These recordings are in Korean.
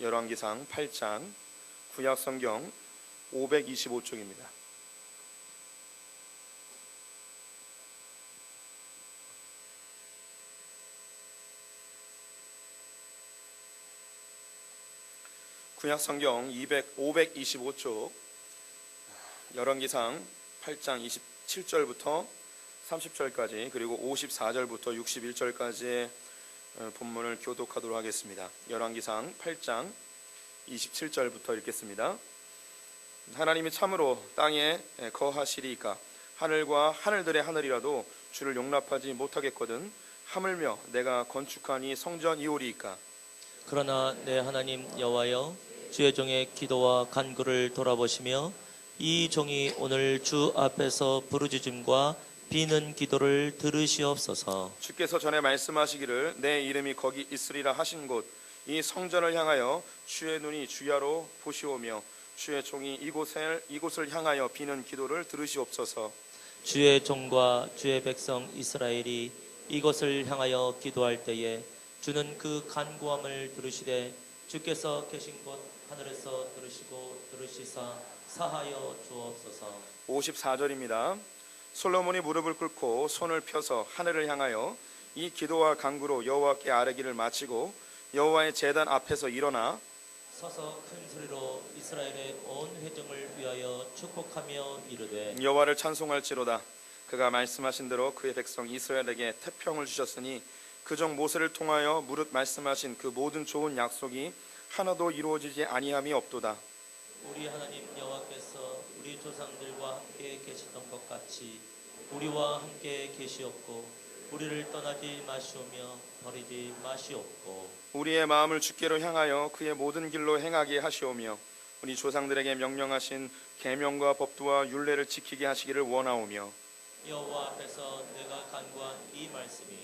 열왕기상 8장, 구약성경 525쪽입니다. 구약성경 525쪽, 열왕기상 8장 27절부터 30절까지 그리고 54절부터 61절까지의 본문을 교독하도록 하겠습니다. 열왕기상 8장 27절부터 읽겠습니다. 하나님이 참으로 땅에 거하시리이까 하늘과 하늘들의 하늘이라도 주를 용납하지 못하겠거든 하물며 내가 건축한 이 성전이오리이까. 그러나 내 하나님 여호와여, 주의 종의 기도와 간구를 돌아보시며 이 종이 오늘 주 앞에서 부르짖음과 비는 기도를 들으시옵소서. 주께서 전에 말씀하시기를 내 이름이 거기 있으리라 하신 곳 이 성전을 향하여 주의 눈이 주야로 보시오며 주의 종이 이곳을 향하여 비는 기도를 들으시옵소서. 주의 종과 주의 백성 이스라엘이 이곳을 향하여 기도할 때에 주는 그 간구함을 들으시되 주께서 계신 곳 하늘에서 들으시고 들으시사 사하여 주옵소서. 54절입니다. 솔로몬이 무릎을 꿇고 손을 펴서 하늘을 향하여 이 기도와 간구로 여호와께 아뢰기를 마치고 여호와의 제단 앞에서 일어나 서서 큰 소리로 이스라엘의 온 회중을 위하여 축복하며 이르되 여호와를 찬송할지로다. 그가 말씀하신 대로 그의 백성 이스라엘에게 태평을 주셨으니 그 종 모세를 통하여 무릇 말씀하신 그 모든 좋은 약속이 하나도 이루어지지 아니함이 없도다. 우리 하나님 여호와께서 우리 조상들과 함께 계시던 것 같이 우리와 함께 계시옵고 우리를 떠나지 마시오며 버리지 마시옵고 우리의 마음을 주께로 향하여 그의 모든 길로 행하게 하시오며 우리 조상들에게 명령하신 계명과 법도와 율례를 지키게 하시기를 원하오며 여호와 앞에서 내가 간구한 이 말씀이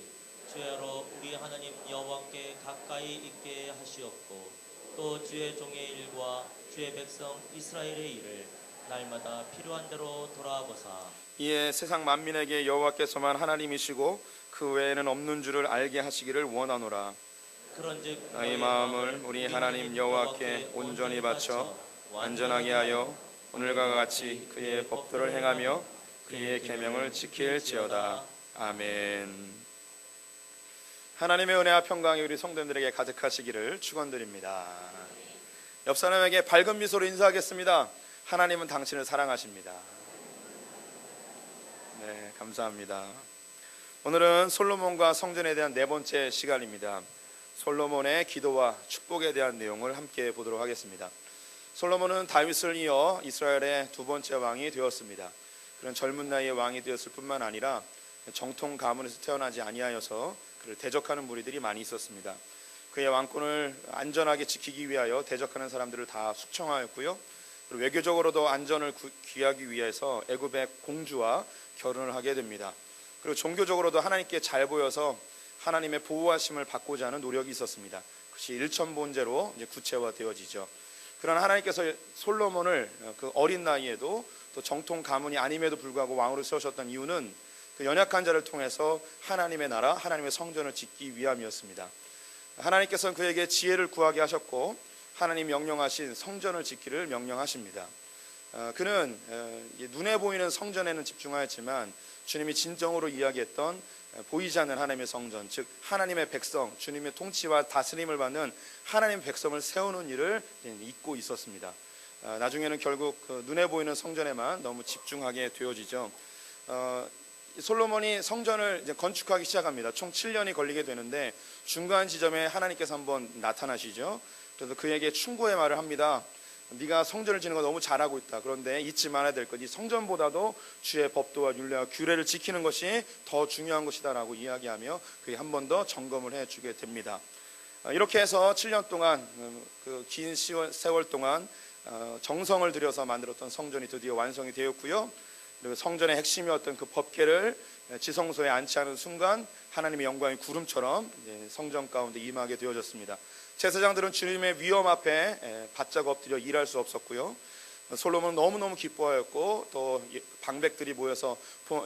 주야로 우리 하나님 여호와께 가까이 있게 하시옵고 또 주의 종의 일과 주의 백성 이스라엘의 일을 날마다 필요한 대로 돌아보사 이에 세상 만민에게 여호와께서만 하나님이시고 그 외에는 없는 줄을 알게 하시기를 원하노라. 그런즉 너희 마음을 우리 하나님 여호와께 온전히 바쳐 완전하게 하여 오늘과 같이 그의 법도를 행하며 그의 계명을 지킬지어다. 아멘. 하나님의 은혜와 평강이 우리 성도들에게 가득하시기를 축원드립니다. 옆 사람에게 밝은 미소로 인사하겠습니다. 하나님은 당신을 사랑하십니다. 네, 감사합니다. 오늘은 솔로몬과 성전에 대한 네 번째 시간입니다. 솔로몬의 기도와 축복에 대한 내용을 함께 보도록 하겠습니다. 솔로몬은 다윗을 이어 이스라엘의 두 번째 왕이 되었습니다. 그런 젊은 나이에 왕이 되었을 뿐만 아니라 정통 가문에서 태어나지 아니하여서 그를 대적하는 무리들이 많이 있었습니다. 그의 왕권을 안전하게 지키기 위하여 대적하는 사람들을 다 숙청하였고요. 그리고 외교적으로도 안전을 기하기 위해서 애굽의 공주와 결혼을 하게 됩니다. 그리고 종교적으로도 하나님께 잘 보여서 하나님의 보호하심을 받고자 하는 노력이 있었습니다. 그것이 일천번제로 이제 구체화되어지죠. 그러나 하나님께서 솔로몬을 그 어린 나이에도 또 정통 가문이 아님에도 불구하고 왕으로 세우셨던 이유는 그 연약한 자를 통해서 하나님의 나라, 하나님의 성전을 짓기 위함이었습니다. 하나님께서는 그에게 지혜를 구하게 하셨고 하나님 명령하신 성전을 짓기를 명령하십니다. 그는 눈에 보이는 성전에는 집중하였지만 주님이 진정으로 이야기했던 보이지 않는 하나님의 성전, 즉 하나님의 백성, 주님의 통치와 다스림을 받는 하나님의 백성을 세우는 일을 잊고 있었습니다. 나중에는 결국 그 눈에 보이는 성전에만 너무 집중하게 되어지죠. 솔로몬이 성전을 이제 건축하기 시작합니다. 총 7년이 걸리게 되는데 중간 지점에 하나님께서 한번 나타나시죠. 그래서 그에게 충고의 말을 합니다. 네가 성전을 짓는 거 너무 잘하고 있다. 그런데 잊지 말아야 될 것, 이 성전보다도 주의 법도와 율례와 규례를 지키는 것이 더 중요한 것이다라고 이야기하며 그게 한 번 더 점검을 해주게 됩니다. 이렇게 해서 7년 동안 그 긴 세월 동안 정성을 들여서 만들었던 성전이 드디어 완성이 되었고요. 그리고 성전의 핵심이었던 그 법궤를 지성소에 안치하는 순간 하나님의 영광이 구름처럼 성전 가운데 임하게 되어졌습니다. 제사장들은 주님의 위엄 앞에 바짝 엎드려 일할 수 없었고요. 솔로몬은 너무너무 기뻐하였고 또 방백들이 모여서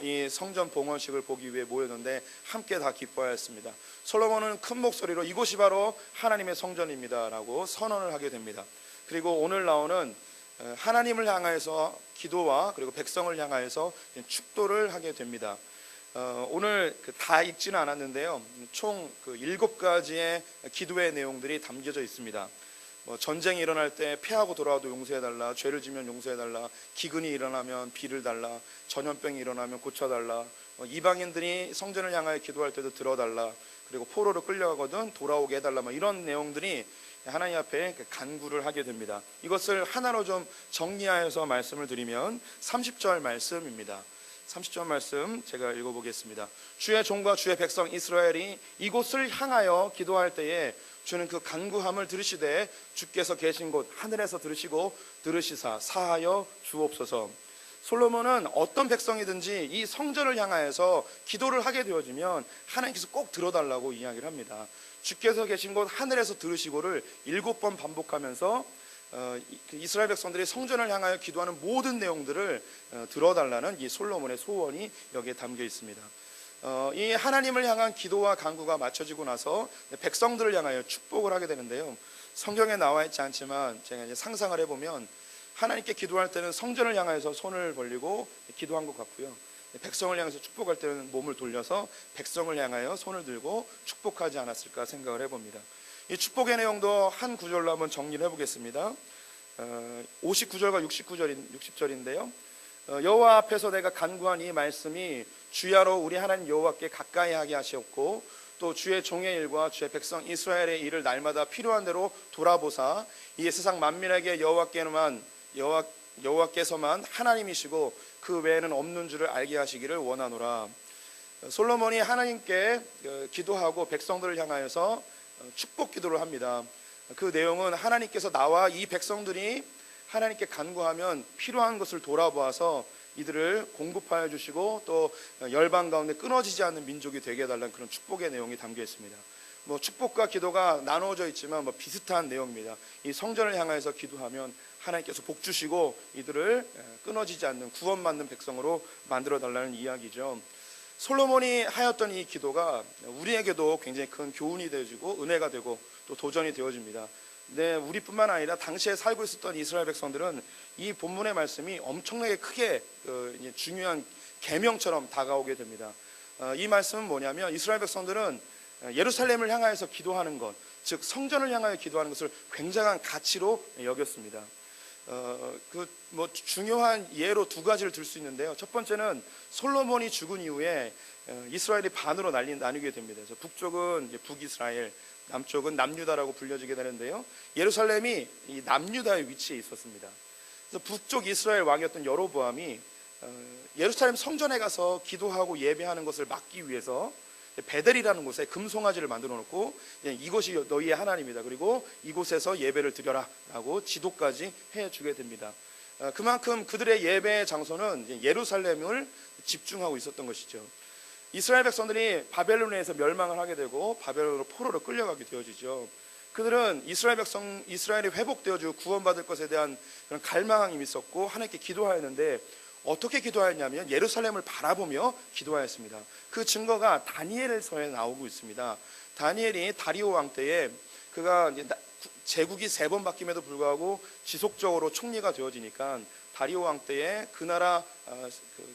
이 성전 봉헌식을 보기 위해 모였는데 함께 다 기뻐하였습니다. 솔로몬은 큰 목소리로 이곳이 바로 하나님의 성전입니다 라고 선언을 하게 됩니다. 그리고 오늘 나오는 하나님을 향하여서 기도와 그리고 백성을 향하여서 축도를 하게 됩니다. 오늘 다 읽지는 않았는데요, 총 7가지의 기도의 내용들이 담겨져 있습니다. 전쟁이 일어날 때 패하고 돌아와도 용서해달라, 죄를 지면 용서해달라, 기근이 일어나면 비를 달라, 전염병이 일어나면 고쳐달라, 이방인들이 성전을 향하여 기도할 때도 들어달라, 그리고 포로로 끌려가거든 돌아오게 해달라, 이런 내용들이 하나님 앞에 간구를 하게 됩니다. 이것을 하나로 좀 정리하여서 말씀을 드리면 30절 말씀입니다. 30절 말씀 제가 읽어보겠습니다. 주의 종과 주의 백성 이스라엘이 이곳을 향하여 기도할 때에 주는 그 간구함을 들으시되 주께서 계신 곳 하늘에서 들으시고 들으시사 사하여 주옵소서. 솔로몬은 어떤 백성이든지 이 성전을 향하여서 기도를 하게 되어지면 하나님께서 꼭 들어달라고 이야기를 합니다. 주께서 계신 곳 하늘에서 들으시고를 7번 반복하면서 이스라엘 백성들이 성전을 향하여 기도하는 모든 내용들을 들어달라는 이 솔로몬의 소원이 여기에 담겨 있습니다. 이 하나님을 향한 기도와 간구가 맞춰지고 나서 백성들을 향하여 축복을 하게 되는데요, 성경에 나와 있지 않지만 제가 이제 상상을 해보면 하나님께 기도할 때는 성전을 향해서 손을 벌리고 기도한 것 같고요, 백성을 향해서 축복할 때는 몸을 돌려서 백성을 향하여 손을 들고 축복하지 않았을까 생각을 해봅니다. 이 축복의 내용도 한 구절로 한번 정리를 해보겠습니다. 59절과 60절인데요, 여호와 앞에서 내가 간구한 이 말씀이 주야로 우리 하나님 여호와께 가까이 하게 하시옵고 또 주의 종의 일과 주의 백성 이스라엘의 일을 날마다 필요한 대로 돌아보사 이 세상 만민에게 여호와께서만 하나님이시고 그 외에는 없는 줄을 알게 하시기를 원하노라. 솔로몬이 하나님께 기도하고 백성들을 향하여서 축복 기도를 합니다. 그 내용은 하나님께서 나와 이 백성들이 하나님께 간구하면 필요한 것을 돌아보아서 이들을 공급하여 주시고 또 열방 가운데 끊어지지 않는 민족이 되게 해달라는 그런 축복의 내용이 담겨 있습니다. 축복과 기도가 나누어져 있지만 비슷한 내용입니다. 이 성전을 향해서 기도하면 하나님께서 복 주시고 이들을 끊어지지 않는 구원받는 백성으로 만들어 달라는 이야기죠. 솔로몬이 하였던 이 기도가 우리에게도 굉장히 큰 교훈이 되어지고 은혜가 되고 또 도전이 되어집니다. 네, 우리뿐만 아니라 당시에 살고 있었던 이스라엘 백성들은 이 본문의 말씀이 엄청나게 크게 중요한 계명처럼 다가오게 됩니다. 이 말씀은 뭐냐면 이스라엘 백성들은 예루살렘을 향하여서 기도하는 것, 즉 성전을 향하여 기도하는 것을 굉장한 가치로 여겼습니다. 중요한 예로 2가지를 들 수 있는데요, 첫 번째는 솔로몬이 죽은 이후에 이스라엘이 반으로 나뉘게 됩니다. 그래서 북쪽은 이제 북이스라엘, 남쪽은 남유다라고 불려지게 되는데요, 예루살렘이 이 남유다의 위치에 있었습니다. 그래서 북쪽 이스라엘 왕이었던 여로보암이 예루살렘 성전에 가서 기도하고 예배하는 것을 막기 위해서 베델이라는 곳에 금송아지를 만들어 놓고 이것이 너희의 하나님이다, 그리고 이곳에서 예배를 드려라 라고 지도까지 해주게 됩니다. 그만큼 그들의 예배 장소는 예루살렘을 집중하고 있었던 것이죠. 이스라엘 백성들이 바벨론에서 멸망을 하게 되고 바벨론으로 포로로 끌려가게 되어지죠. 그들은 이스라엘이 회복되어지고 구원받을 것에 대한 그런 갈망이 있었고 하나님께 기도하였는데 어떻게 기도하였냐면 예루살렘을 바라보며 기도하였습니다. 그 증거가 다니엘서에 나오고 있습니다. 다니엘이 다리오 왕 때에 그가 제국이 3번 바뀜에도 불구하고 지속적으로 총리가 되어지니까 다리오 왕 때에 그 나라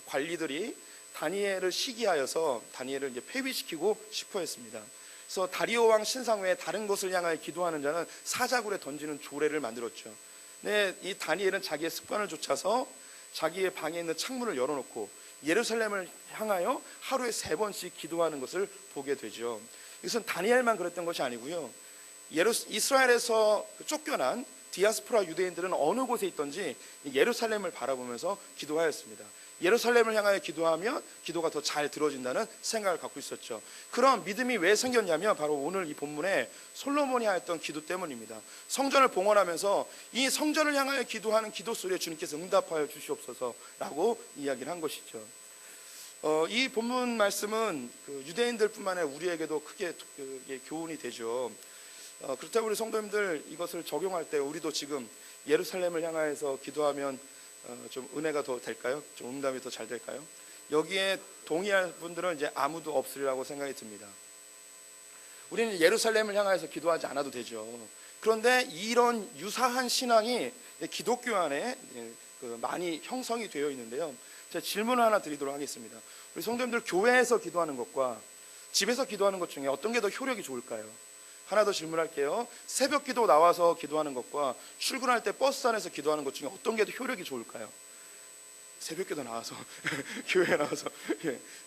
관리들이 다니엘을 시기하여서 다니엘을 폐위시키고 싶어 했습니다. 그래서 다리오 왕 신상 외에 다른 것을 향하여 기도하는 자는 사자굴에 던지는 조례를 만들었죠. 네, 이 다니엘은 자기의 습관을 쫓아서 자기의 방에 있는 창문을 열어놓고 예루살렘을 향하여 하루에 3번씩 기도하는 것을 보게 되죠. 이것은 다니엘만 그랬던 것이 아니고요, 이스라엘에서 쫓겨난 디아스포라 유대인들은 어느 곳에 있든지 예루살렘을 바라보면서 기도하였습니다. 예루살렘을 향하여 기도하면 기도가 더 잘 들어진다는 생각을 갖고 있었죠. 그런 믿음이 왜 생겼냐면 바로 오늘 이 본문에 솔로몬이 하였던 기도 때문입니다. 성전을 봉헌하면서 이 성전을 향하여 기도하는 기도 소리에 주님께서 응답하여 주시옵소서라고 이야기를 한 것이죠. 이 본문 말씀은 유대인들뿐만 아니라 우리에게도 크게 교훈이 되죠. 그렇다고 우리 성도님들 이것을 적용할 때 우리도 지금 예루살렘을 향하여서 기도하면 좀 은혜가 더 될까요? 좀 응답이 더 잘 될까요? 여기에 동의할 분들은 이제 아무도 없으리라고 생각이 듭니다. 우리는 예루살렘을 향하여서 기도하지 않아도 되죠. 그런데 이런 유사한 신앙이 기독교 안에 많이 형성이 되어 있는데요. 제가 질문을 하나 드리도록 하겠습니다. 우리 성도님들 교회에서 기도하는 것과 집에서 기도하는 것 중에 어떤 게 더 효력이 좋을까요? 하나 더 질문할게요. 새벽 기도 나와서 기도하는 것과 출근할 때 버스 안에서 기도하는 것 중에 어떤 게 더 효력이 좋을까요? 새벽 기도 나와서 교회에 나와서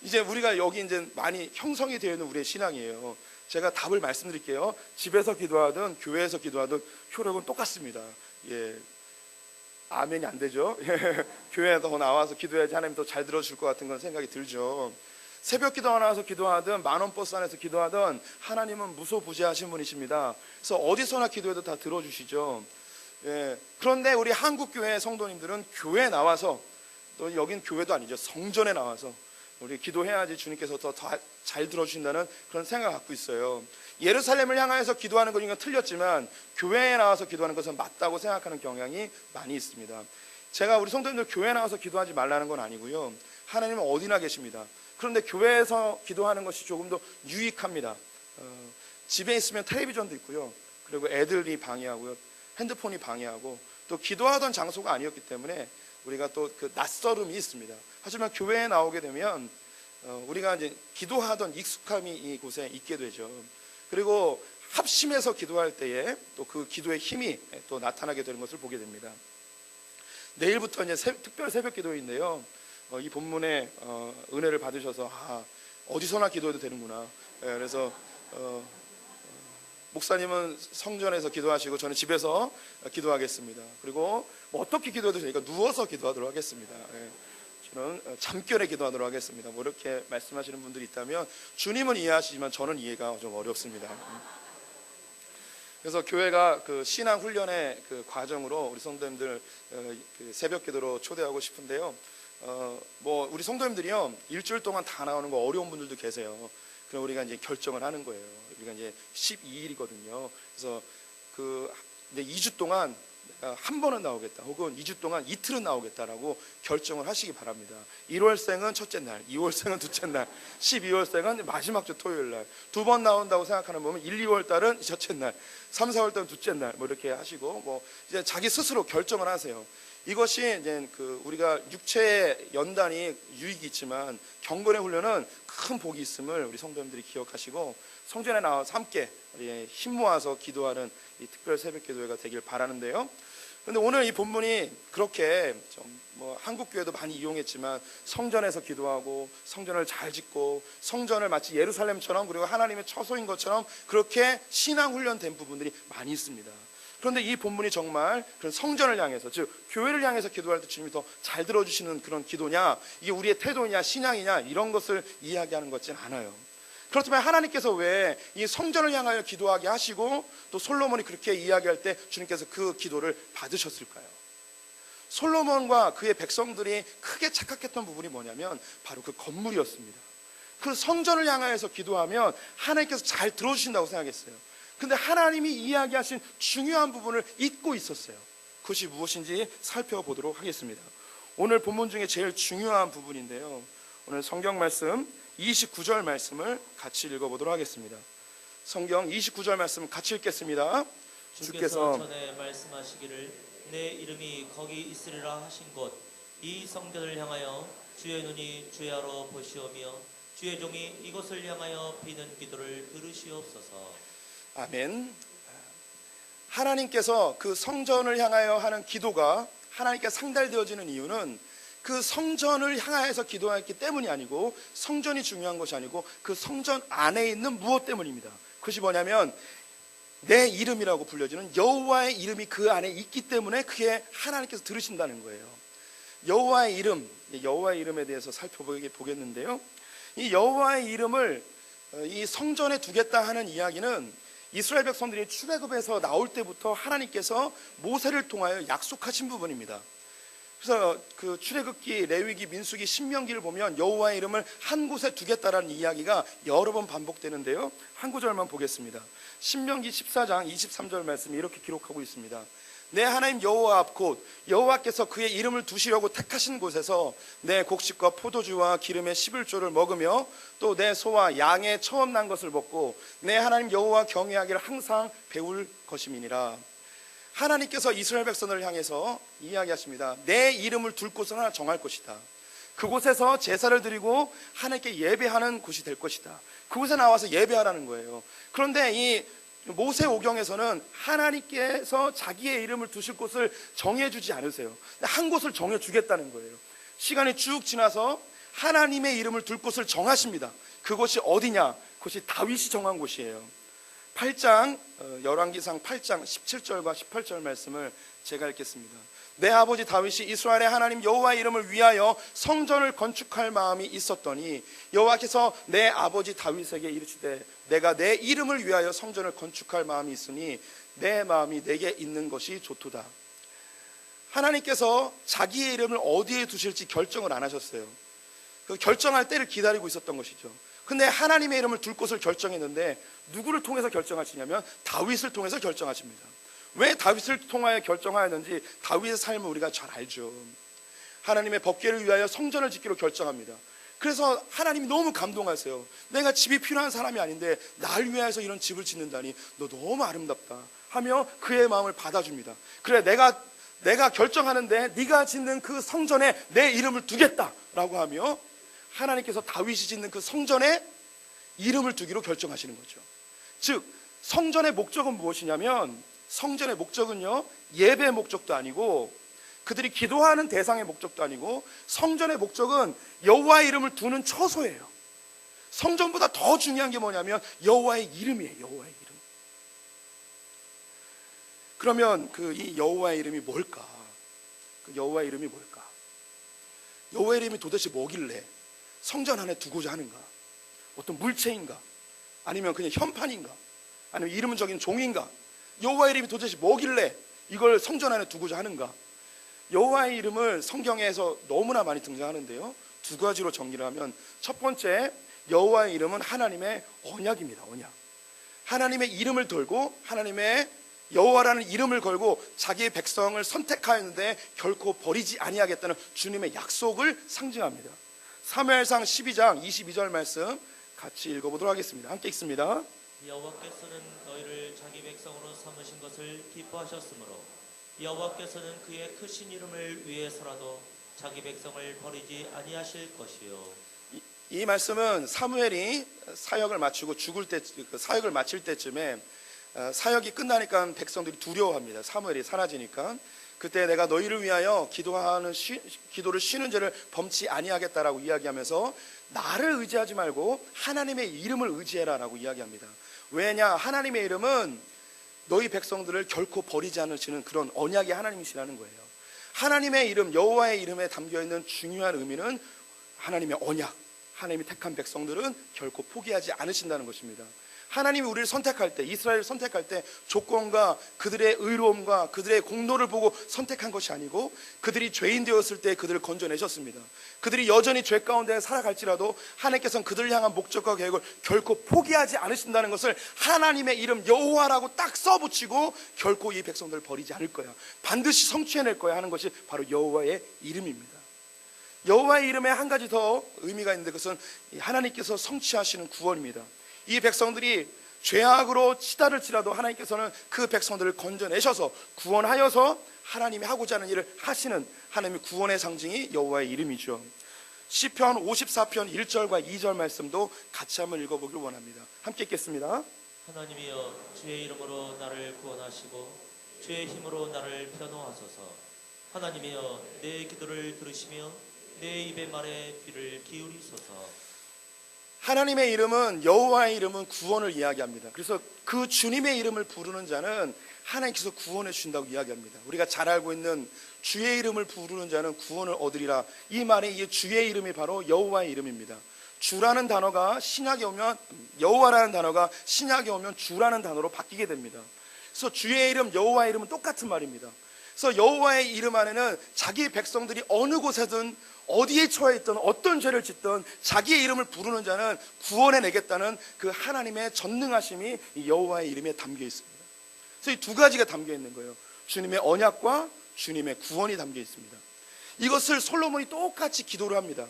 이제 우리가 여기 이제 많이 형성이 되어 있는 우리의 신앙이에요. 제가 답을 말씀드릴게요. 집에서 기도하든 교회에서 기도하든 효력은 똑같습니다. 아멘이 안 되죠. 교회에 더 나와서 기도해야지 하나님 더 잘 들어줄 것 같은 그런 생각이 들죠. 새벽 기도 나와서 기도하든 만원 버스 안에서 기도하든 하나님은 무소부재하신 분이십니다. 그래서 어디서나 기도해도 다 들어주시죠. 그런데 우리 한국교회 성도님들은 교회에 나와서, 또 여긴 교회도 아니죠, 성전에 나와서 우리 기도해야지 주님께서 더 잘 들어주신다는 그런 생각을 갖고 있어요. 예루살렘을 향하여서 기도하는 것은 틀렸지만 교회에 나와서 기도하는 것은 맞다고 생각하는 경향이 많이 있습니다. 제가 우리 성도님들 교회에 나와서 기도하지 말라는 건 아니고요. 하나님은 어디나 계십니다. 그런데 교회에서 기도하는 것이 조금 더 유익합니다. 집에 있으면 텔레비전도 있고요. 그리고 애들이 방해하고요. 핸드폰이 방해하고, 또 기도하던 장소가 아니었기 때문에 우리가 또 그 낯설음이 있습니다. 하지만 교회에 나오게 되면 우리가 이제 기도하던 익숙함이 이곳에 있게 되죠. 그리고 합심해서 기도할 때에 또 그 기도의 힘이 또 나타나게 되는 것을 보게 됩니다. 내일부터 이제 특별 새벽 기도인데요. 이 본문에 은혜를 받으셔서 어디서나 기도해도 되는구나. 그래서 목사님은 성전에서 기도하시고 저는 집에서 기도하겠습니다. 그리고 뭐 어떻게 기도해도 되니까 누워서 기도하도록 하겠습니다. 저는 잠결에 기도하도록 하겠습니다. 뭐 이렇게 말씀하시는 분들이 있다면 주님은 이해하시지만 저는 이해가 좀 어렵습니다. 그래서 교회가 그 신앙 훈련의 그 과정으로 우리 성도님들 그 새벽 기도로 초대하고 싶은데요. 뭐 우리 성도님들이요, 일주일 동안 다 나오는 거 어려운 분들도 계세요. 그럼 우리가 이제 결정을 하는 거예요. 우리가 이제 12일이거든요. 그래서 이제 2주 동안 한 번은 나오겠다, 혹은 2주 동안 이틀은 나오겠다라고 결정을 하시기 바랍니다. 1월생은 첫째 날, 2월생은 둘째 날, 12월생은 마지막 주 토요일 날, 두 번 나온다고 생각하는 분은 1, 2월 달은 첫째 날, 3, 4월 달은 둘째 날, 뭐 이렇게 하시고, 뭐 이제 자기 스스로 결정을 하세요. 이것이 이제 우리가 육체의 연단이 유익이 있지만 경건의 훈련은 큰 복이 있음을 우리 성도님들이 기억하시고 성전에 나와서 함께 우리 힘 모아서 기도하는 이 특별 새벽 기도회가 되길 바라는데요. 그런데 오늘 이 본문이 그렇게 좀 뭐 한국 교회도 많이 이용했지만 성전에서 기도하고 성전을 잘 짓고 성전을 마치 예루살렘처럼, 그리고 하나님의 처소인 것처럼 그렇게 신앙 훈련된 부분들이 많이 있습니다. 그런데 이 본문이 정말 그런 성전을 향해서, 즉 교회를 향해서 기도할 때 주님이 더 잘 들어주시는 그런 기도냐, 이게 우리의 태도냐 신앙이냐 이런 것을 이야기하는 것 같지는 않아요. 그렇지만 하나님께서 왜 이 성전을 향하여 기도하게 하시고 또 솔로몬이 그렇게 이야기할 때 주님께서 그 기도를 받으셨을까요? 솔로몬과 그의 백성들이 크게 착각했던 부분이 뭐냐면 바로 그 건물이었습니다. 그 성전을 향하여서 기도하면 하나님께서 잘 들어주신다고 생각했어요. 근데 하나님이 이야기하신 중요한 부분을 잊고 있었어요. 그것이 무엇인지 살펴보도록 하겠습니다. 오늘 본문 중에 제일 중요한 부분인데요, 오늘 성경 말씀 29절 말씀을 같이 읽어보도록 하겠습니다. 성경 29절 말씀 같이 읽겠습니다. 주께서 전에 말씀하시기를 내 이름이 거기 있으리라 하신 곳 이 성전을 향하여 주의 눈이 주야로 보시오며 주의 종이 이곳을 향하여 비는 기도를 들으시옵소서. 아멘. 하나님께서 그 성전을 향하여 하는 기도가 하나님께 상달되어지는 이유는 그 성전을 향하여서 기도했기 때문이 아니고, 성전이 중요한 것이 아니고 그 성전 안에 있는 무엇 때문입니다. 그것이 뭐냐면 내 이름이라고 불려지는 여호와의 이름이 그 안에 있기 때문에 그게 하나님께서 들으신다는 거예요. 여호와의 이름, 여호와의 이름에 대해서 살펴보겠는데요, 이 여호와의 이름을 이 성전에 두겠다 하는 이야기는 이스라엘 백성들이 출애굽에서 나올 때부터 하나님께서 모세를 통하여 약속하신 부분입니다. 그래서 그 출애굽기, 레위기, 민수기, 신명기를 보면 여호와의 이름을 한 곳에 두겠다라는 이야기가 여러 번 반복되는데요. 한 구절만 보겠습니다. 신명기 14장 23절 말씀이 이렇게 기록하고 있습니다. 내 하나님 여호와 앞 곧 여호와께서 그의 이름을 두시려고 택하신 곳에서 내 곡식과 포도주와 기름의 11조를 먹으며 또 내 소와 양의 처음 난 것을 먹고 내 하나님 여호와 경외하기를 항상 배울 것임이니라. 하나님께서 이스라엘 백성을 향해서 이야기하십니다. 내 이름을 둘 곳을 하나 정할 것이다. 그곳에서 제사를 드리고 하나님께 예배하는 곳이 될 것이다. 그곳에 나와서 예배하라는 거예요. 그런데 이 모세오경에서는 하나님께서 자기의 이름을 두실 곳을 정해주지 않으세요. 한 곳을 정해주겠다는 거예요. 시간이 쭉 지나서 하나님의 이름을 둘 곳을 정하십니다. 그곳이 어디냐? 그곳이 다윗이 정한 곳이에요. 8장 열왕기상 8장 17절과 18절 말씀을 제가 읽겠습니다. 내 아버지 다윗이 이스라엘의 하나님 여호와의 이름을 위하여 성전을 건축할 마음이 있었더니 여호와께서 내 아버지 다윗에게 이르시되 내가 내 이름을 위하여 성전을 건축할 마음이 있으니 내 마음이 내게 있는 것이 좋도다. 하나님께서 자기의 이름을 어디에 두실지 결정을 안 하셨어요. 그 결정할 때를 기다리고 있었던 것이죠. 근데 하나님의 이름을 둘 곳을 결정했는데 누구를 통해서 결정하시냐면 다윗을 통해서 결정하십니다. 왜 다윗을 통하여 결정하였는지 다윗의 삶을 우리가 잘 알죠. 하나님의 법궤를 위하여 성전을 짓기로 결정합니다. 그래서 하나님이 너무 감동하세요. 내가 집이 필요한 사람이 아닌데 날 위하여서 이런 집을 짓는다니 너 너무 아름답다 하며 그의 마음을 받아줍니다. 그래 내가 결정하는데 네가 짓는 그 성전에 내 이름을 두겠다라고 하며 하나님께서 다윗이 짓는 그 성전에 이름을 두기로 결정하시는 거죠. 즉 성전의 목적은 무엇이냐면 성전의 목적은요 예배의 목적도 아니고 그들이 기도하는 대상의 목적도 아니고 성전의 목적은 여호와의 이름을 두는 처소예요. 성전보다 더 중요한 게 뭐냐면 여호와의 이름이에요. 여호와의 이름. 그러면 이 여호와의 이름이 뭘까? 그 여호와의 이름이 뭘까? 여호와의 이름이 도대체 뭐길래 성전 안에 두고자 하는가? 어떤 물체인가? 아니면 그냥 현판인가? 아니면 이름은 적인 종인가? 여호와의 이름이 도대체 뭐길래 이걸 성전 안에 두고자 하는가? 여호와의 이름을 성경에서 너무나 많이 등장하는데요, 두 가지로 정리를 하면 첫 번째, 여호와의 이름은 하나님의 언약입니다. 언약. 하나님의 이름을 걸고 하나님의 여호와라는 이름을 걸고 자기의 백성을 선택하였는데 결코 버리지 아니하겠다는 주님의 약속을 상징합니다. 사무엘상 12장 22절 말씀 같이 읽어보도록 하겠습니다. 함께 읽습니다. 여호와께서는 너희를 자기 백성으로 삼으신 것을 기뻐하셨으므로 여호와께서는 그의 크신 이름을 위해서라도 자기 백성을 버리지 아니하실 것이요. 이 말씀은 사무엘이 사역을 마치고 죽을 때, 사역을 마칠 때쯤에 사역이 끝나니까 백성들이 두려워합니다. 사무엘이 사라지니까. 그때 내가 너희를 위하여 기도를 쉬는 죄를 범치 아니하겠다라고 이야기하면서 나를 의지하지 말고 하나님의 이름을 의지해라라고 이야기합니다. 왜냐? 하나님의 이름은 너희 백성들을 결코 버리지 않으시는 그런 언약의 하나님이시라는 거예요. 하나님의 이름, 여호와의 이름에 담겨있는 중요한 의미는 하나님의 언약, 하나님이 택한 백성들은 결코 포기하지 않으신다는 것입니다. 하나님이 우리를 선택할 때, 이스라엘을 선택할 때 조건과 그들의 의로움과 그들의 공로를 보고 선택한 것이 아니고 그들이 죄인 되었을 때 그들을 건져내셨습니다. 그들이 여전히 죄 가운데 살아갈지라도 하나님께서는 그들을 향한 목적과 계획을 결코 포기하지 않으신다는 것을 하나님의 이름 여호와라고 딱 써붙이고 결코 이 백성들을 버리지 않을 거야, 반드시 성취해낼 거야 하는 것이 바로 여호와의 이름입니다. 여호와의 이름에 한 가지 더 의미가 있는데 그것은 하나님께서 성취하시는 구원입니다. 이 백성들이 죄악으로 치달을지라도 하나님께서는 그 백성들을 건져내셔서 구원하여서 하나님이 하고자 하는 일을 하시는 하나님의 구원의 상징이 여호와의 이름이죠. 시편 54편 1절과 2절 말씀도 같이 한번 읽어보길 원합니다. 함께 읽겠습니다. 하나님이여 주의 이름으로 나를 구원하시고 주의 힘으로 나를 변호하소서. 하나님이여 내 기도를 들으시며 내 입의 말에 귀를 기울이소서. 하나님의 이름은, 여호와의 이름은 구원을 이야기합니다. 그래서 그 주님의 이름을 부르는 자는 하나님께서 구원해 주신다고 이야기합니다. 우리가 잘 알고 있는 주의 이름을 부르는 자는 구원을 얻으리라, 이 말에 이 주의 이름이 바로 여호와의 이름입니다. 주라는 단어가 신약에 오면, 여호와라는 단어가 신약에 오면 주라는 단어로 바뀌게 됩니다. 그래서 주의 이름, 여호와의 이름은 똑같은 말입니다. 그래서 여호와의 이름 안에는 자기 백성들이 어느 곳에든 어디에 처해 있든 어떤 죄를 짓든 자기의 이름을 부르는 자는 구원해 내겠다는 그 하나님의 전능하심이 이 여호와의 이름에 담겨 있습니다. 그래서 이 두 가지가 담겨 있는 거예요. 주님의 언약과 주님의 구원이 담겨 있습니다. 이것을 솔로몬이 똑같이 기도를 합니다.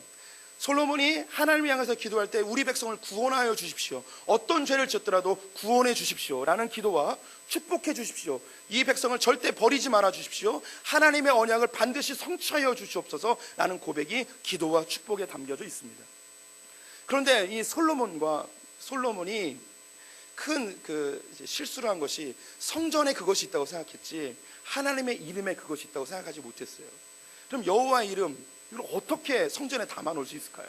솔로몬이 하나님을 향해서 기도할 때 우리 백성을 구원하여 주십시오, 어떤 죄를 지었더라도 구원해 주십시오 라는 기도와 축복해 주십시오, 이 백성을 절대 버리지 말아 주십시오, 하나님의 언약을 반드시 성취하여 주시옵소서 라는 고백이 기도와 축복에 담겨져 있습니다. 그런데 이 솔로몬이 큰 실수를 한 것이 성전에 그것이 있다고 생각했지 하나님의 이름에 그것이 있다고 생각하지 못했어요. 그럼 여호와의 이름, 이걸 어떻게 성전에 담아 놓을 수 있을까요?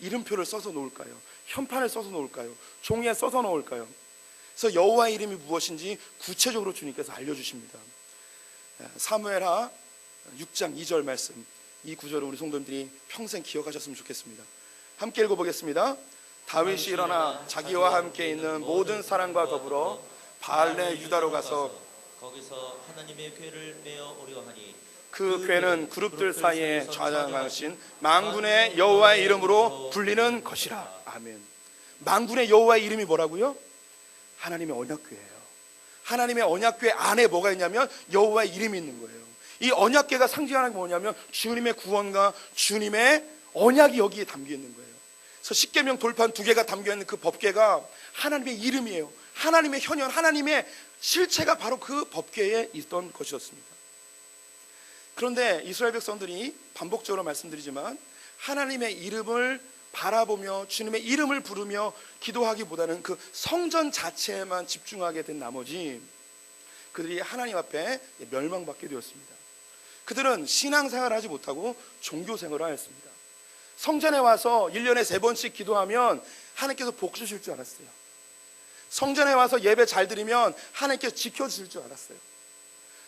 이름표를 써서 놓을까요? 현판을 써서 놓을까요? 종이에 써서 놓을까요? 그래서 여호와의 이름이 무엇인지 구체적으로 주님께서 알려주십니다. 사무엘하 6장 2절 말씀, 이 구절을 우리 성도님들이 평생 기억하셨으면 좋겠습니다. 함께 읽어보겠습니다. 다윗이 일어나 자기와 함께 있는 모든 사람과 더불어 바알레 유다로 가서 거기서 하나님의 궤를 메어 오려 하니 그 궤는 그룹들 사이에 좌장하신 만군의 여호와의 이름으로 불리는 것이라. 아멘. 만군의 여호와의 이름이 뭐라고요? 하나님의 언약궤예요. 하나님의 언약궤 안에 뭐가 있냐면 여호와의 이름이 있는 거예요. 이 언약궤가 상징하는 게 뭐냐면 주님의 구원과 주님의 언약이 여기에 담겨 있는 거예요. 그래서 십계명 돌판 2개가 담겨 있는 그 법궤가 하나님의 이름이에요. 하나님의 현현, 하나님의 실체가 바로 그 법궤에 있던 것이었습니다. 그런데 이스라엘 백성들이 반복적으로 말씀드리지만 하나님의 이름을 바라보며 주님의 이름을 부르며 기도하기보다는 그 성전 자체에만 집중하게 된 나머지 그들이 하나님 앞에 멸망받게 되었습니다. 그들은 신앙생활을 하지 못하고 종교생활을 하였습니다. 성전에 와서 1년에 3번씩 기도하면 하나님께서 복 주실 줄 알았어요. 성전에 와서 예배 잘 드리면 하나님께서 지켜주실 줄 알았어요.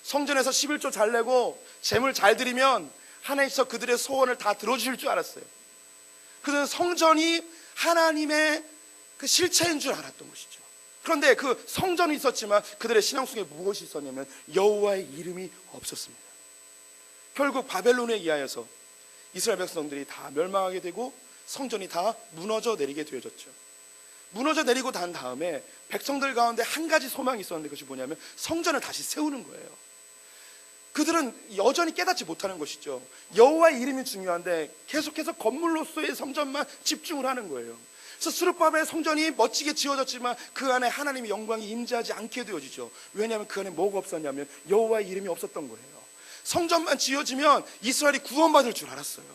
성전에서 11조 잘 내고 재물 잘 드리면 하나님께서 그들의 소원을 다 들어주실 줄 알았어요. 그들은 성전이 하나님의 그 실체인 줄 알았던 것이죠. 그런데 그 성전이 있었지만 그들의 신앙 속에 무엇이 있었냐면 여호와의 이름이 없었습니다. 결국 바벨론에 의하여서 이스라엘 백성들이 다 멸망하게 되고 성전이 다 무너져 내리게 되어졌죠. 무너져 내리고 난 다음에 백성들 가운데 한 가지 소망이 있었는데 그것이 뭐냐면 성전을 다시 세우는 거예요. 그들은 여전히 깨닫지 못하는 것이죠. 여호와의 이름이 중요한데 계속해서 건물로서의 성전만 집중을 하는 거예요. 그래서 스룹바벨의 성전이 멋지게 지어졌지만 그 안에 하나님의 영광이 임재하지 않게 되어지죠. 왜냐하면 그 안에 뭐가 없었냐면 여호와의 이름이 없었던 거예요. 성전만 지어지면 이스라엘이 구원받을 줄 알았어요.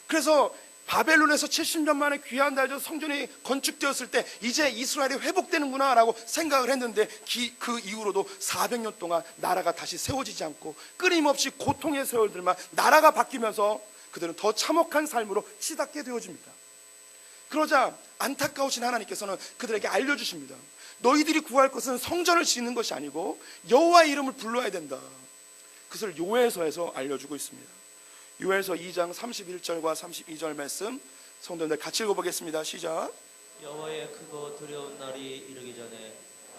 그래서 바벨론에서 70년 만에 귀한 달에서 성전이 건축되었을 때 이제 이스라엘이 회복되는구나 라고 생각을 했는데 그 이후로도 400년 동안 나라가 다시 세워지지 않고 끊임없이 고통의 세월들만 나라가 바뀌면서 그들은 더 참혹한 삶으로 치닫게 되어집니다. 그러자 안타까우신 하나님께서는 그들에게 알려주십니다. 너희들이 구할 것은 성전을 짓는 것이 아니고 여호와의 이름을 불러야 된다. 그것을 요엘서에서 알려주고 있습니다. 요엘서 2장 31절과 32절 말씀 성도님들 같이 읽어보겠습니다. 시작. 여호와의 크고 두려운 날이 이르기 전에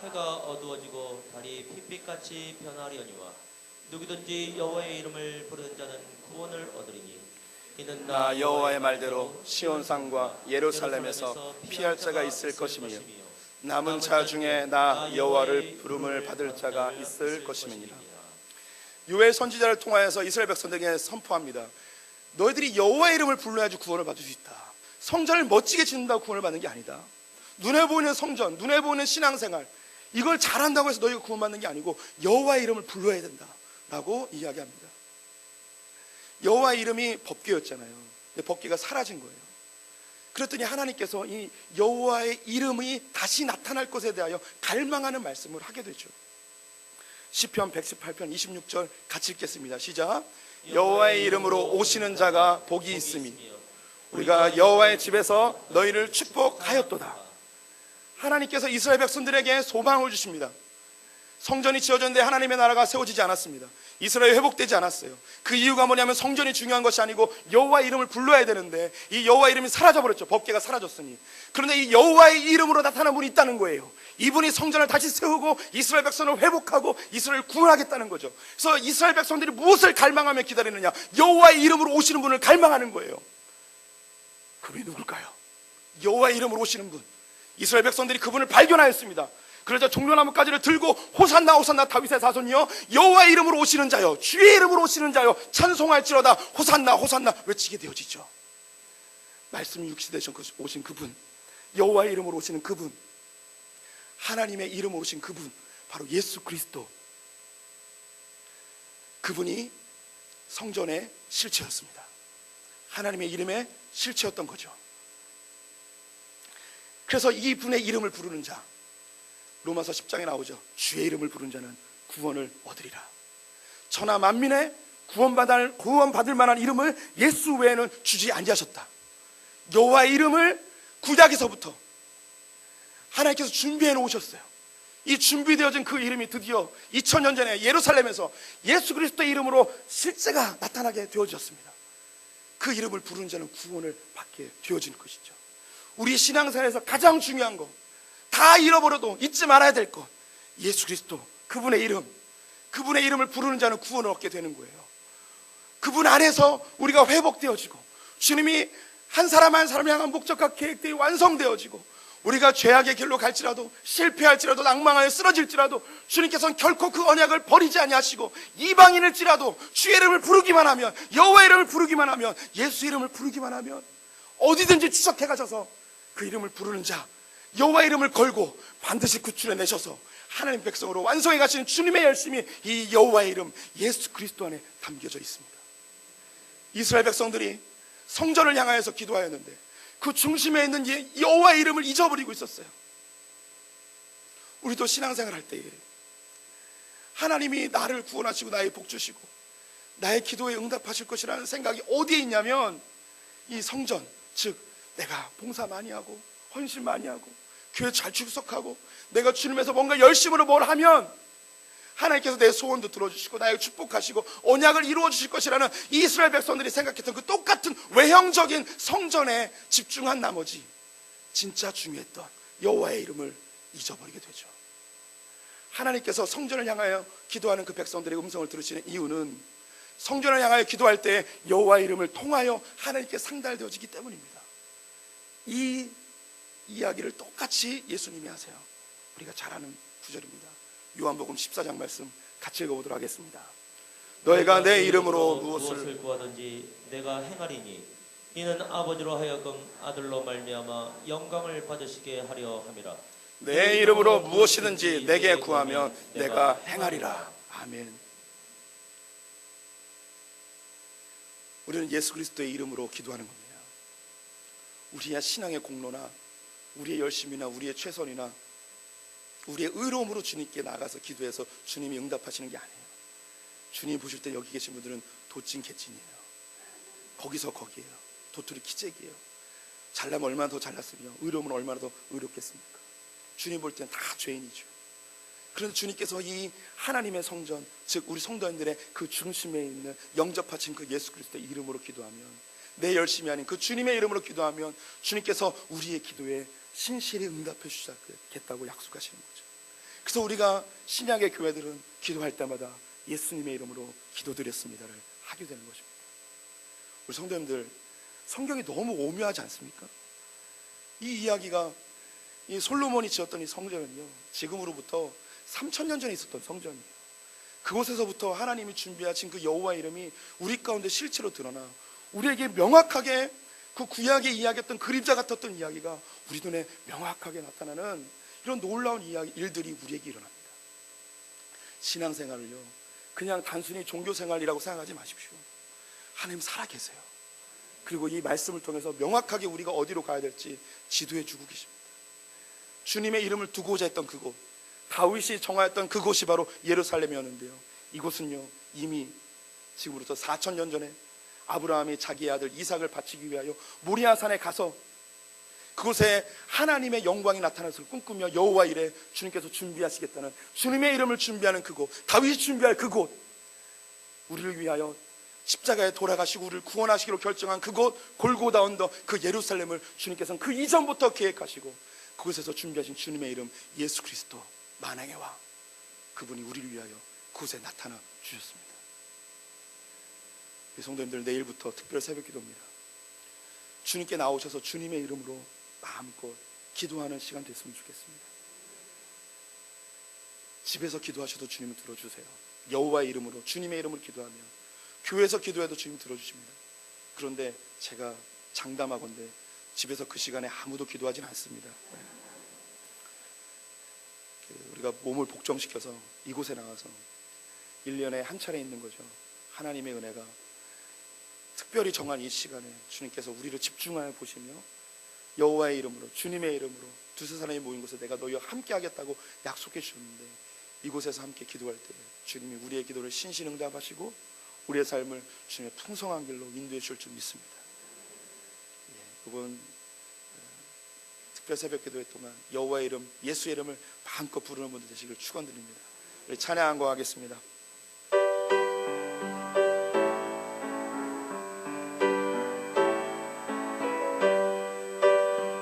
해가 어두워지고 달이 핏빛같이 변하려니와 누구든지 여호와의 이름을 부르는 자는 구원을 얻으리니 이는 나 여호와의 말대로 시온산과 예루살렘에서 피할 자가 있을 것이며 남은 자 중에 나 여호와를 부름을 받을 자가 있을 것임이니라. 요엘 선지자를 통하여서 이스라엘 백성들에게 선포합니다. 너희들이 여호와의 이름을 불러야지 구원을 받을 수 있다. 성전을 멋지게 짓는다고 구원을 받는 게 아니다. 눈에 보이는 성전, 눈에 보이는 신앙생활 이걸 잘한다고 해서 너희가 구원받는 게 아니고 여호와의 이름을 불러야 된다 라고 이야기합니다. 여호와의 이름이 법궤였잖아요. 근데 법궤가 사라진 거예요. 그랬더니 하나님께서 이 여호와의 이름이 다시 나타날 것에 대하여 갈망하는 말씀을 하게 되죠. 시편 118편 26절 같이 읽겠습니다. 시작. 여호와의 이름으로 오시는 자가 복이 있음이 우리가 여호와의 집에서 너희를 축복하였도다. 하나님께서 이스라엘 백성들에게 소망을 주십니다. 성전이 지어졌는데 하나님의 나라가 세워지지 않았습니다. 이스라엘이 회복되지 않았어요. 그 이유가 뭐냐면 성전이 중요한 것이 아니고 여호와의 이름을 불러야 되는데 이 여호와의 이름이 사라져버렸죠. 법궤가 사라졌으니. 그런데 이 여호와의 이름으로 나타난 분이 있다는 거예요. 이분이 성전을 다시 세우고 이스라엘 백성을 회복하고 이스라엘을 구원하겠다는 거죠. 그래서 이스라엘 백성들이 무엇을 갈망하며 기다리느냐? 여호와의 이름으로 오시는 분을 갈망하는 거예요. 그분이 누굴까요? 여호와의 이름으로 오시는 분. 이스라엘 백성들이 그분을 발견하였습니다. 그러자 종려나무가지를 들고 호산나 호산나 다윗의 자손이여 여호와의 이름으로 오시는 자여 주의 이름으로 오시는 자여 찬송할지로다 호산나 호산나 외치게 되어지죠. 말씀이 육시 되신 오신 그분, 여호와의 이름으로 오시는 그분, 하나님의 이름으로 오신 그분, 바로 예수 그리스도. 그분이 성전의 실체였습니다. 하나님의 이름의 실체였던 거죠. 그래서 이분의 이름을 부르는 자, 로마서 10장에 나오죠. 주의 이름을 부르는 자는 구원을 얻으리라. 천하 만민의 구원받을 만한 이름을 예수 외에는 주지 아니하셨다. 여호와의 이름을 구약에서부터 하나님께서 준비해 놓으셨어요. 이 준비되어진 그 이름이 드디어 2000년 전에 예루살렘에서 예수 그리스도의 이름으로 실제가 나타나게 되어졌습니다. 그 이름을 부르는 자는 구원을 받게 되어지는 것이죠. 우리 신앙생활에서 가장 중요한 거, 다 잃어버려도 잊지 말아야 될 것, 예수 그리스도, 그분의 이름, 그분의 이름을 부르는 자는 구원을 얻게 되는 거예요. 그분 안에서 우리가 회복되어지고 주님이 한 사람 한 사람을 향한 목적과 계획들이 완성되어지고 우리가 죄악의 길로 갈지라도 실패할지라도 낭망하여 쓰러질지라도 주님께서는 결코 그 언약을 버리지 아니하시고 이방인일지라도 주의 이름을 부르기만 하면, 여호와의 이름을 부르기만 하면, 예수 이름을 부르기만 하면 어디든지 추적해 가셔서 그 이름을 부르는 자, 여호와의 이름을 걸고 반드시 구출해 내셔서 하나님 백성으로 완성해 가시는 주님의 열심이 이 여호와의 이름 예수 그리스도 안에 담겨져 있습니다. 이스라엘 백성들이 성전을 향하여서 기도하였는데 그 중심에 있는 여호와의 이름을 잊어버리고 있었어요. 우리도 신앙생활 할 때에 하나님이 나를 구원하시고 나의 복 주시고 나의 기도에 응답하실 것이라는 생각이 어디에 있냐면 이 성전, 즉 내가 봉사 많이 하고 헌신 많이 하고 교회 잘 출석하고 내가 주님에서 뭔가 열심으로 뭘 하면 하나님께서 내 소원도 들어주시고 나에게 축복하시고 언약을 이루어 주실 것이라는 이스라엘 백성들이 생각했던 그 똑같은 외형적인 성전에 집중한 나머지 진짜 중요했던 여호와의 이름을 잊어버리게 되죠. 하나님께서 성전을 향하여 기도하는 그 백성들의 음성을 들으시는 이유는 성전을 향하여 기도할 때 여호와의 이름을 통하여 하나님께 상달되어지기 때문입니다. 이 이야기를 똑같이 예수님이 하세요. 우리가 잘 아는 구절입니다. 요한복음 14장 말씀 같이 읽어보도록 하겠습니다. 너희가 내 이름으로 무엇을 구하든지 내가 행하리니 이는 아버지로 하여금 아들로 말미암아 영광을 받으시게 하려 함이라. 내 이름으로 무엇이든지 내게 구하면 내가 행하리라. 아멘. 우리는 예수 그리스도의 이름으로 기도하는 겁니다. 우리의 신앙의 공로나 우리의 열심이나 우리의 최선이나 우리의 의로움으로 주님께 나가서 기도해서 주님이 응답하시는 게 아니에요. 주님 보실 때 여기 계신 분들은 도찐 개찐이에요. 거기서 거기에요. 도토리 키재기예요. 잘나면 얼마나 더 잘났으며 의로우면 얼마나 더 의롭겠습니까? 주님 볼 때는 다 죄인이죠. 그런데 주님께서 이 하나님의 성전, 즉 우리 성도님들의 그 중심에 있는 영접하신 그 예수 그리스도의 이름으로 기도하면, 내 열심이 아닌 그 주님의 이름으로 기도하면 주님께서 우리의 기도에 신실히 응답해 주시겠다고 약속하시는 거죠. 그래서 우리가 신약의 교회들은 기도할 때마다 예수님의 이름으로 기도드렸습니다를 하게 되는 것입니다. 우리 성도님들, 성경이 너무 오묘하지 않습니까? 이 이야기가 이 솔로몬이 지었던 이 성전은요, 지금으로부터 3000년 전에 있었던 성전이에요. 그곳에서부터 하나님이 준비하신 그 여호와의 이름이 우리 가운데 실체로 드러나 우리에게 명확하게 그 구약에 이야기했던 그림자 같았던 이야기가 우리 눈에 명확하게 나타나는 이런 놀라운 일들이 우리에게 일어납니다. 신앙생활을요, 그냥 단순히 종교생활이라고 생각하지 마십시오. 하나님 살아계세요. 그리고 이 말씀을 통해서 명확하게 우리가 어디로 가야 될지 지도해 주고 계십니다. 주님의 이름을 두고자 했던 그곳, 다윗이 정하였던 그곳이 바로 예루살렘이었는데요, 이곳은요 이미 지금부터 4000년 전에 아브라함이 자기의 아들 이삭을 바치기 위하여 모리아산에 가서 그곳에 하나님의 영광이 나타날 것을 꿈꾸며 여호와 이래 주님께서 준비하시겠다는 주님의 이름을 준비하는 그곳, 다윗이 준비할 그곳, 우리를 위하여 십자가에 돌아가시고 우리를 구원하시기로 결정한 그곳 골고다 언덕, 그 예루살렘을 주님께서는 그 이전부터 계획하시고 그곳에서 준비하신 주님의 이름 예수 그리스도 만왕의 왕, 그분이 우리를 위하여 그곳에 나타나 주셨습니다. 성도님들, 내일부터 특별 새벽기도입니다. 주님께 나오셔서 주님의 이름으로 마음껏 기도하는 시간 됐으면 좋겠습니다. 집에서 기도하셔도 주님은 들어주세요. 여호와의 이름으로, 주님의 이름을 기도하며 교회에서 기도해도 주님 들어주십니다. 그런데 제가 장담하건대 집에서 그 시간에 아무도 기도하진 않습니다. 우리가 몸을 복종시켜서 이곳에 나와서 1년에 한 차례 있는 거죠. 하나님의 은혜가 특별히 정한 이 시간에 주님께서 우리를 집중하여 보시며 여호와의 이름으로, 주님의 이름으로 두세 사람이 모인 곳에 내가 너희와 함께 하겠다고 약속해 주셨는데, 이곳에서 함께 기도할 때 주님이 우리의 기도를 신신응답하시고 우리의 삶을 주님의 풍성한 길로 인도해 주실 줄 믿습니다. 이번 특별 새벽 기도회 동안 여호와의 이름, 예수의 이름을 마음껏 부르는 분들 되시길 축원드립니다. 우리 찬양 한곡 하겠습니다.